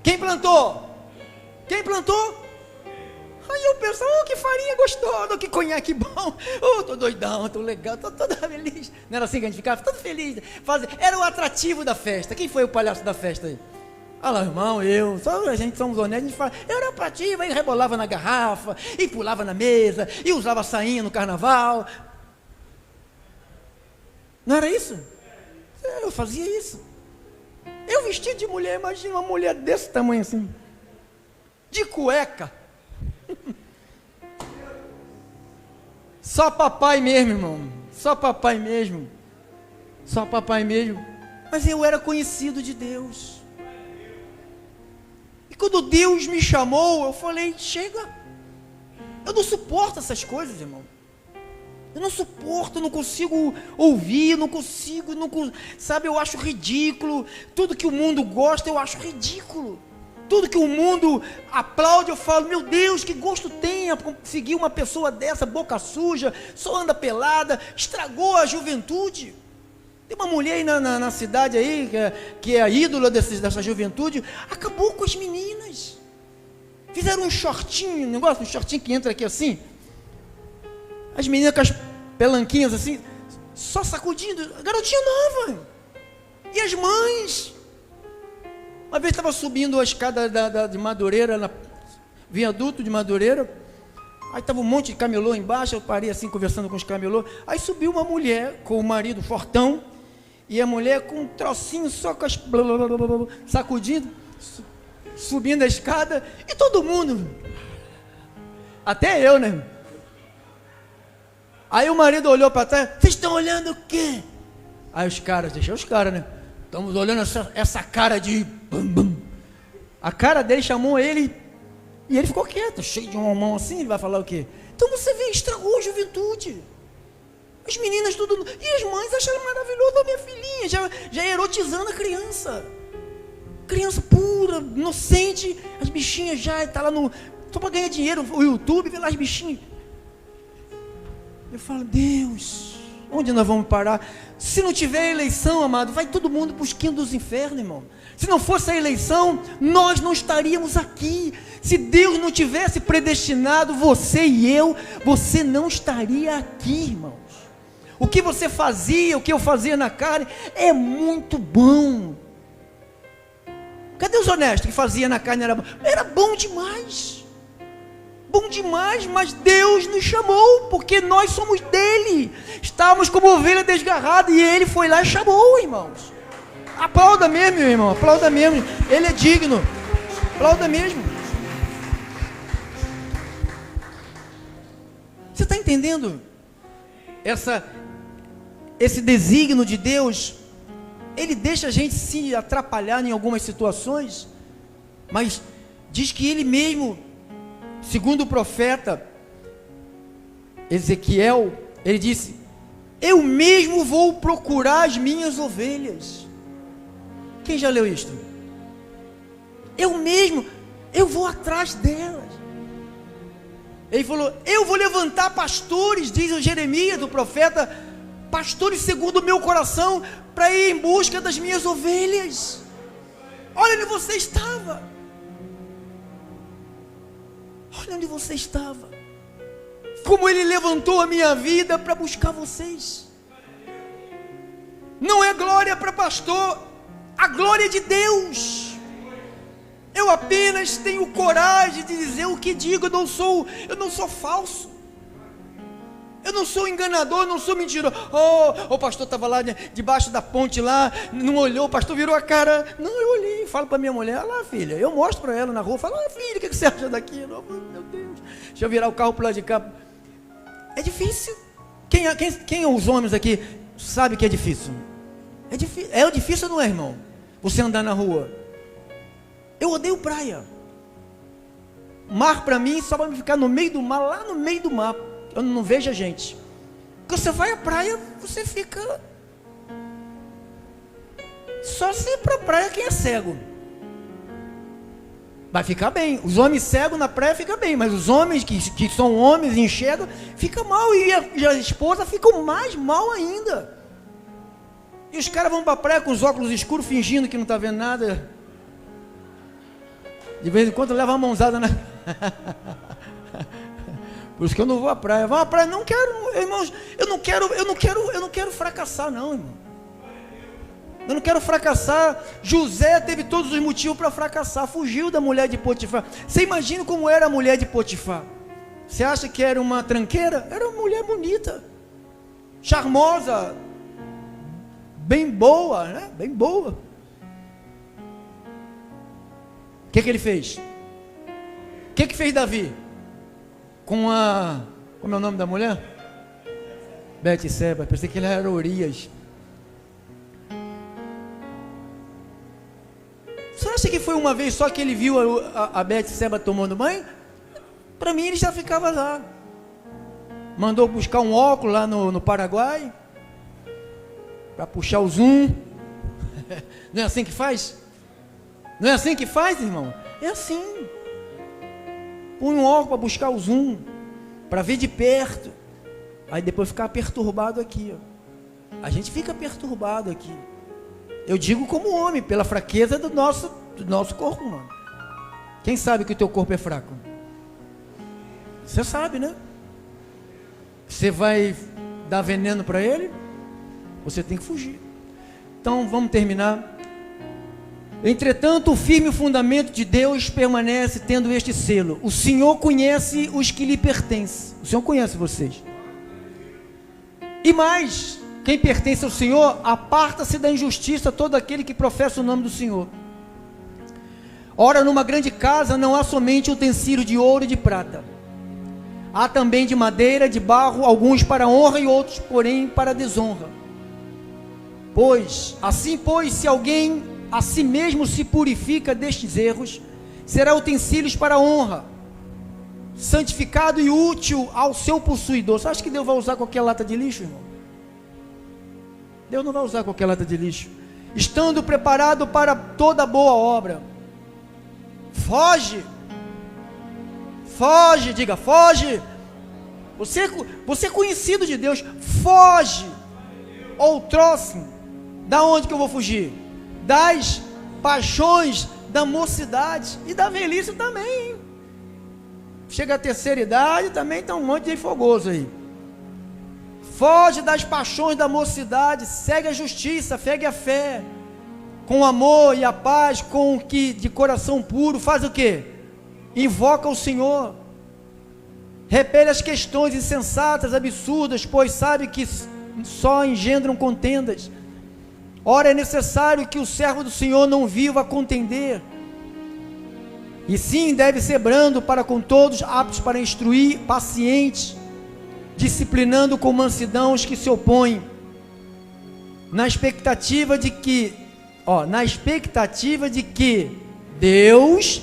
Quem plantou? Quem plantou? Aí eu penso, que farinha gostosa, que conhaque bom. Tô doidão, tô legal, tô toda feliz. Não era assim que a gente ficava? Todo feliz. Era o atrativo da festa. Quem foi o palhaço da festa aí? Olha lá, irmão, a gente somos honestos, a gente fala, eu era atrativo, aí rebolava na garrafa, e pulava na mesa, e usava sainha no carnaval. Não era isso? Eu fazia isso. Eu vestia de mulher, imagina uma mulher desse tamanho assim, de cueca. Só papai mesmo, irmão, só papai mesmo. Mas eu era conhecido de Deus. Quando Deus me chamou, eu falei, chega, eu não suporto essas coisas, irmão, eu não suporto, eu não consigo ouvir, sabe, eu acho ridículo, tudo que o mundo gosta, eu acho ridículo, tudo que o mundo aplaude, eu falo, meu Deus, que gosto tem a seguir uma pessoa dessa, boca suja, só anda pelada, estragou a juventude. Tem uma mulher aí na cidade aí, que é a ídola dessa juventude, acabou com as meninas. Fizeram um shortinho, um shortinho que entra aqui assim. As meninas com as pelanquinhas assim, só sacudindo, garotinha nova. E as mães. Uma vez estava subindo a escada de Madureira, viaduto de Madureira. Aí estava um monte de camelô embaixo, eu parei assim conversando com os camelô. Aí subiu uma mulher com o marido fortão, e a mulher com um trocinho só com as sacudindo, subindo a escada, e todo mundo, até eu, né? Aí o marido olhou para trás, vocês estão olhando o quê? Aí os caras, deixa os caras, né? Estamos olhando essa cara de bum, bum. A cara dele chamou ele, e ele ficou quieto, cheio de uma mão assim, ele vai falar o quê? Então você vê, estragou a juventude. As meninas tudo, e as mães acharam maravilhoso a minha filhinha, já erotizando a criança. Criança pura, inocente, as bichinhas já, está lá só para ganhar dinheiro, o YouTube, vê lá as bichinhas. Eu falo, Deus, onde nós vamos parar? Se não tiver eleição, amado, vai todo mundo para os quintos dos infernos, irmão. Se não fosse a eleição, nós não estaríamos aqui. Se Deus não tivesse predestinado você e eu, você não estaria aqui, irmãos. O que você fazia, o que eu fazia na carne, é muito bom. Cadê os honestos que fazia na carne? Era bom demais. Bom demais, mas Deus nos chamou, porque nós somos dele. Estávamos como ovelha desgarrada, e ele foi lá e chamou, irmãos. Aplauda mesmo, meu irmão, aplauda mesmo. Ele é digno. Aplauda mesmo. Você está entendendo? Esse desígnio de Deus, ele deixa a gente se atrapalhar em algumas situações, mas diz que ele mesmo, segundo o profeta Ezequiel, ele disse: eu mesmo vou procurar as minhas ovelhas. Quem já leu isto? Eu vou atrás delas. Ele falou: eu vou levantar pastores, diz o Jeremias, do profeta, pastores segundo o meu coração, para ir em busca das minhas ovelhas. Olha onde você estava. Olha onde você estava. Como ele levantou a minha vida para buscar vocês. Não é glória para pastor, a glória é de Deus. Eu apenas tenho coragem de dizer o que digo. Eu não sou falso. Eu não sou enganador, eu não sou mentiroso. O pastor estava lá debaixo da ponte lá, não olhou, o pastor virou a cara. Não, eu olhei, falo para minha mulher: olha lá, filha. Eu mostro para ela na rua, falo: olha, filha, o que você acha daquilo? Meu Deus, deixa eu virar o carro para lá de cá. É difícil. Quem os homens aqui sabe que é difícil? É difícil, não é, irmão? Você andar na rua. Eu odeio praia. Mar para mim só vai ficar no meio do mar, lá no meio do mar. Eu não vejo a gente. Quando você vai à praia, você fica. Só se ir para a praia quem é cego. Vai ficar bem. Os homens cegos na praia ficam bem, mas os homens que são homens e enxergam, fica mal. E a esposa fica mais mal ainda. E os caras vão para a praia com os óculos escuros, fingindo que não está vendo nada. De vez em quando leva uma mãozada na... Por isso que eu não vou à praia. Vou à praia, não quero, irmãos, eu não quero fracassar, não, irmão. Eu não quero fracassar. José teve todos os motivos para fracassar. Fugiu da mulher de Potifar. Você imagina como era a mulher de Potifar? Você acha que era uma tranqueira? Era uma mulher bonita, charmosa, bem boa, né? Bem boa. O que ele fez? O que fez Davi? Com a... Como é o nome da mulher? Betseba. Pensei que ela era Urias. Você acha que foi uma vez só que ele viu a Betseba tomando banho? Para mim ele já ficava lá. Mandou buscar um óculos lá no Paraguai, para puxar o zoom. Não é assim que faz? Não é assim que faz, irmão? É assim. Põe um óculos para buscar o zoom, para ver de perto. Aí depois ficar perturbado aqui, ó. A gente fica perturbado aqui. Eu digo como homem, pela fraqueza do nosso corpo, mano. Quem sabe que o teu corpo é fraco? Você sabe, né? Você vai dar veneno para ele? Você tem que fugir. Então vamos terminar. Entretanto, o firme fundamento de Deus permanece tendo este selo: o Senhor conhece os que lhe pertencem. O Senhor conhece vocês. E mais, quem pertence ao Senhor, aparta-se da injustiça todo aquele que professa o nome do Senhor. Ora, numa grande casa não há somente utensílios de ouro e de prata. Há também de madeira, de barro, alguns para honra e outros, porém, para desonra. Pois, se alguém a si mesmo se purifica destes erros, será utensílios para honra, santificado e útil ao seu possuidor. Você acha que Deus vai usar qualquer lata de lixo, irmão? Deus não vai usar qualquer lata de lixo. Estando preparado para toda boa obra. Foge, diga, foge. Você é conhecido de Deus, foge. Outrossim, da onde que eu vou fugir? Das paixões da mocidade e da velhice também. Chega a terceira idade, também está um monte de fogoso aí. Foge das paixões da mocidade, segue a justiça, segue a fé, com amor e a paz, com que de coração puro faz o quê? Invoca o Senhor. Repele as questões insensatas, absurdas, pois sabe que só engendram contendas. Ora, é necessário que o servo do Senhor não viva a contender, e sim deve ser brando para com todos, aptos para instruir, paciente, disciplinando com mansidão os que se opõem, na expectativa de que Deus,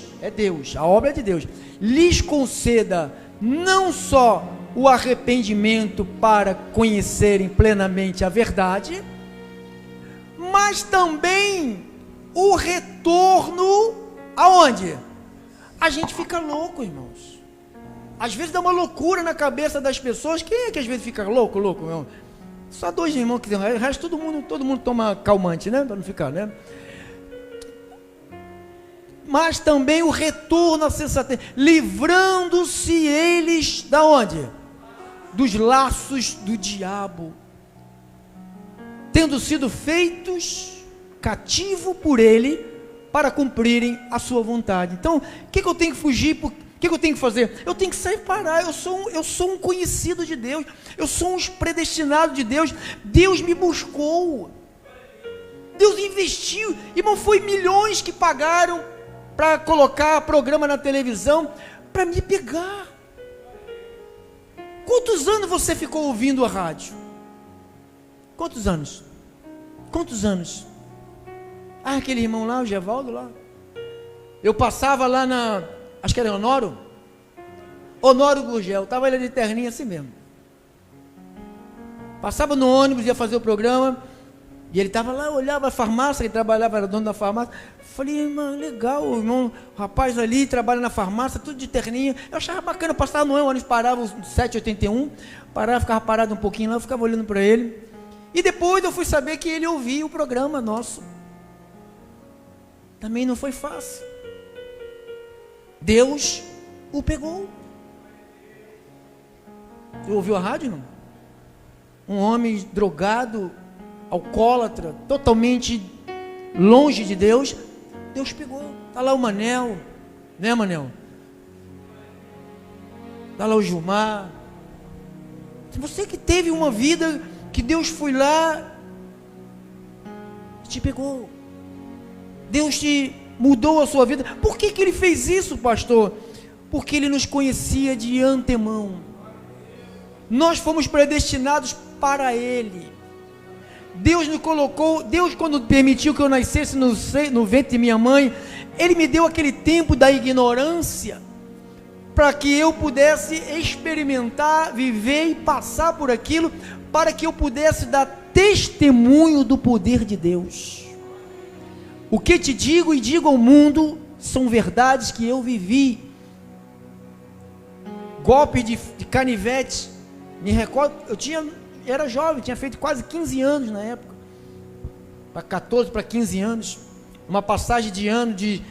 a obra é de Deus, lhes conceda não só o arrependimento para conhecerem plenamente a verdade, mas também o retorno aonde? A gente fica louco, irmãos. Às vezes dá uma loucura na cabeça das pessoas. Quem é que às vezes fica louco, irmão? Só dois irmãos que tem, o resto todo mundo toma calmante, né? Para não ficar, né? Mas também o retorno à sensatez, livrando-se eles da onde? Dos laços do diabo, tendo sido feitos cativo por ele, para cumprirem a sua vontade. Então, o que eu tenho que fugir? O que eu tenho que fazer? Eu tenho que separar. Eu sou um conhecido de Deus, eu sou um predestinado de Deus. Deus me buscou, Deus investiu, irmão, foi milhões que pagaram para colocar programa na televisão, para me pegar. Quantos anos você ficou ouvindo a rádio? Quantos anos? Ah, aquele irmão lá, o Gevaldo lá. Eu passava lá acho que era Honório Gurgel, estava ele de terninha assim mesmo. Passava no ônibus, ia fazer o programa, e ele estava lá, olhava a farmácia, ele trabalhava, era dono da farmácia. Falei, irmão, legal, o irmão, o rapaz ali trabalha na farmácia, tudo de terninha. Eu achava bacana, passava no ônibus, parava os 7h81, ficava parado um pouquinho lá, eu ficava olhando para ele. E depois eu fui saber que ele ouvia o programa nosso. Também não foi fácil. Deus o pegou. Você ouviu a rádio, não? Um homem drogado, alcoólatra, totalmente longe de Deus. Deus pegou. Está lá o Manel, né, Manel? Está lá o Gilmar. Você que teve uma vida que Deus foi lá e te pegou. Deus te mudou a sua vida. Por que ele fez isso, pastor? Porque ele nos conhecia de antemão. Nós fomos predestinados para ele. Deus nos colocou, Deus quando permitiu que eu nascesse no ventre de minha mãe, ele me deu aquele tempo da ignorância, para que eu pudesse experimentar, viver e passar por aquilo, para que eu pudesse dar testemunho do poder de Deus. O que te digo e digo ao mundo são verdades que eu vivi. Golpe de canivete, me recordo, era jovem, tinha feito quase 15 anos na época, para 14 para 15 anos, uma passagem de ano de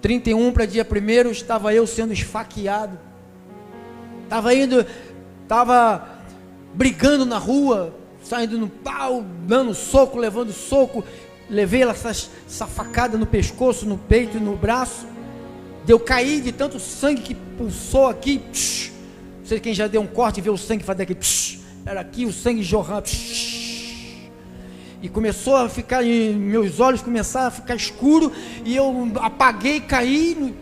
31 para dia 1º, estava eu sendo esfaqueado, estava brigando na rua, saindo no pau, dando soco, levando soco, levei essa facada no pescoço, no peito e no braço, eu caí de tanto sangue que pulsou aqui, não sei quem já deu um corte e vê o sangue fazer aqui, era aqui o sangue jorrando, e começou a ficar, meus olhos começaram a ficar escuros, e eu apaguei, caí,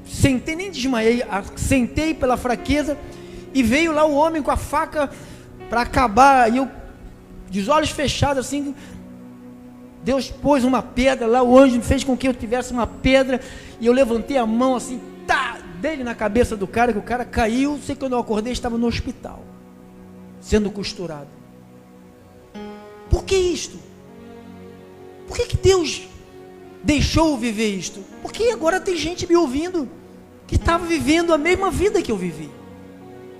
sentei, nem desmaiei, sentei pela fraqueza, e veio lá o homem com a faca para acabar, e eu, de olhos fechados assim, Deus pôs uma pedra lá, o anjo fez com que eu tivesse uma pedra, e eu levantei a mão assim, dele na cabeça do cara, que o cara caiu, sei que quando eu acordei estava no hospital, sendo costurado. Por que isto? Por que Deus deixou eu viver isto? Porque agora tem gente me ouvindo, que estava vivendo a mesma vida que eu vivi,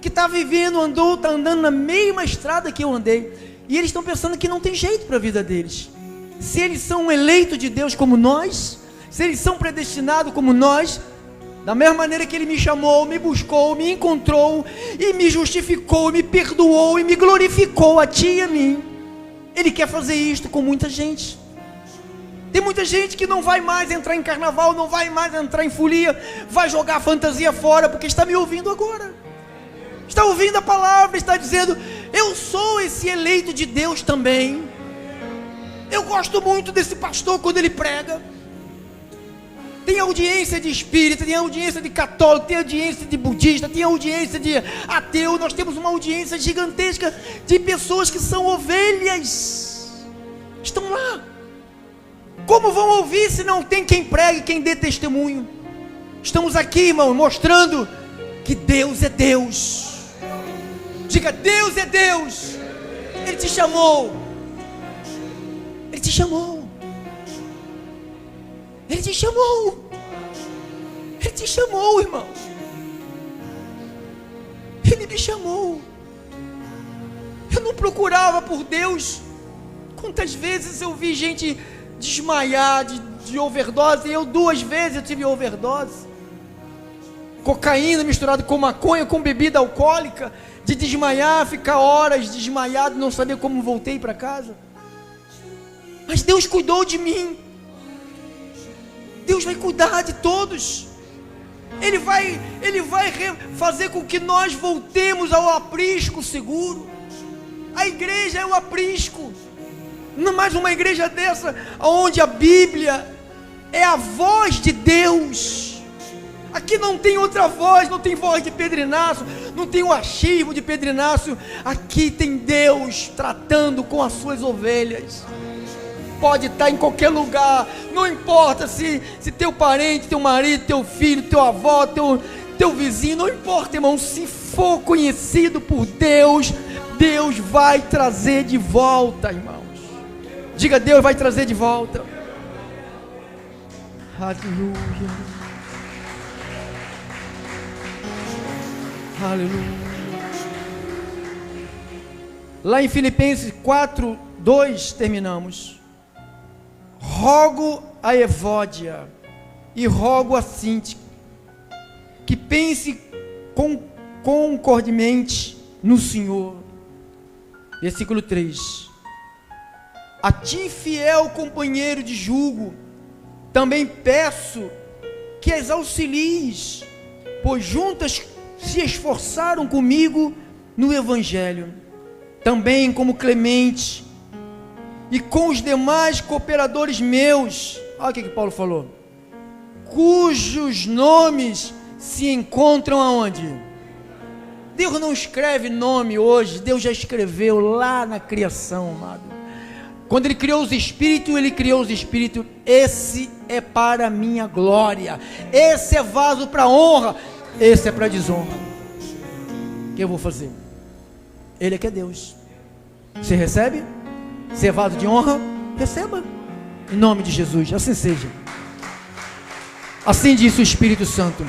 que está vivendo, está andando na mesma estrada que eu andei, e eles estão pensando que não tem jeito para a vida deles. Se eles são eleitos de Deus como nós, se eles são predestinados como nós, da mesma maneira que ele me chamou, me buscou, me encontrou, e me justificou, me perdoou, e me glorificou a ti e a mim, ele quer fazer isto com muita gente. Tem muita gente que não vai mais entrar em carnaval, não vai mais entrar em folia, vai jogar a fantasia fora, porque está me ouvindo agora, está ouvindo a palavra, está dizendo, eu sou esse eleito de Deus também. Eu gosto muito desse pastor quando ele prega. Tem audiência de espírita, tem audiência de católico, tem audiência de budista, tem audiência de ateu. Nós temos uma audiência gigantesca de pessoas que são ovelhas. Estão lá. Como vão ouvir se não tem quem pregue, quem dê testemunho? Estamos aqui, irmão, mostrando que Deus é Deus. Diga, Deus é Deus. Ele te chamou. Ele te chamou. Ele te chamou. Ele te chamou, irmão. Ele me chamou. Eu não procurava por Deus. Quantas vezes eu vi gente desmaiar de overdose? Eu 2 vezes eu tive overdose. Cocaína misturada com maconha, com bebida alcoólica, de desmaiar, ficar horas desmaiado, não saber como voltei para casa. Mas Deus cuidou de mim. Deus vai cuidar de todos. Ele vai fazer com que nós voltemos ao aprisco seguro. A igreja é o aprisco. Não mais uma igreja dessa, onde a Bíblia é a voz de Deus. Aqui não tem outra voz, não tem voz de Pedro Inácio, não tem o achismo de Pedro Inácio. Aqui tem Deus tratando com as suas ovelhas. Pode estar em qualquer lugar, não importa se teu parente, teu marido, teu filho, teu avó, teu vizinho, não importa, irmão, se for conhecido por Deus, Deus vai trazer de volta, irmãos. Diga, Deus vai trazer de volta. Aleluia. Aleluia. Lá em Filipenses 4:2 terminamos. Rogo a Evódia e rogo a Sintique que pense concordemente no Senhor. Versículo 3. A ti, fiel companheiro de jugo, também peço que as auxilies, pois juntas se esforçaram comigo no Evangelho, também como Clemente e com os demais cooperadores meus. Olha o que Paulo falou: cujos nomes se encontram aonde? Deus não escreve nome hoje, Deus já escreveu lá na criação, amado. Quando Ele criou os espíritos, Ele criou os espíritos. Esse é para a minha glória, esse é vaso para honra, esse é para desonra. O que eu vou fazer? Ele é que é Deus. Você recebe? Ser vaso de honra, receba, em nome de Jesus, assim seja. Assim disse o Espírito Santo.